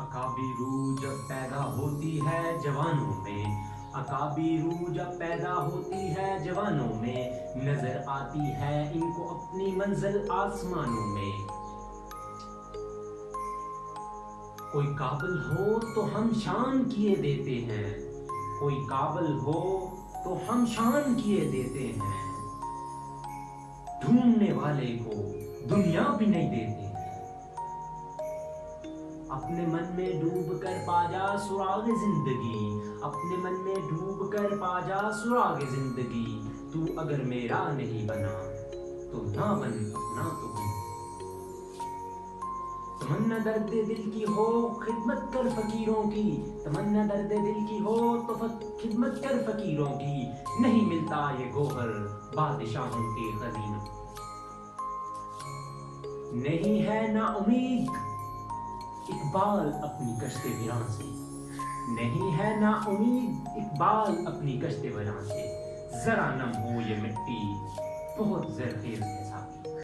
अकाबिरू जब पैदा होती है जवानों में, अकाबिरू जब पैदा होती है जवानों में, नजर आती है इनको अपनी मंजिल आसमानों में। कोई काबिल हो तो हम शान किए देते हैं, कोई काबिल हो तो हम शान किए देते हैं, ढूंढने वाले को दुनिया भी नहीं देते हैं। अपने मन में डूब कर पा जा सुराग जिंदगी, अपने मन में डूब कर पा जा सुराग जिंदगी, तू अगर मेरा नहीं बना तो ना बन अपना तो बन। तमन्ना दर्द दिल की हो खिदमत कर फकीरों की, तमन्ना दर्द दिल की हो तो खिदमत कर फकीरों की, नहीं मिलता ये गोहर बादशाहों के खजीनों। नहीं है ना उम्मीद इकबाल अपनी कश्ते विरां से, नहीं है ना उम्मीद इकबाल अपनी कश्ते विरां से, जरा नम हो ये मिट्टी बहुत ज़रख़ेज़ है साकी।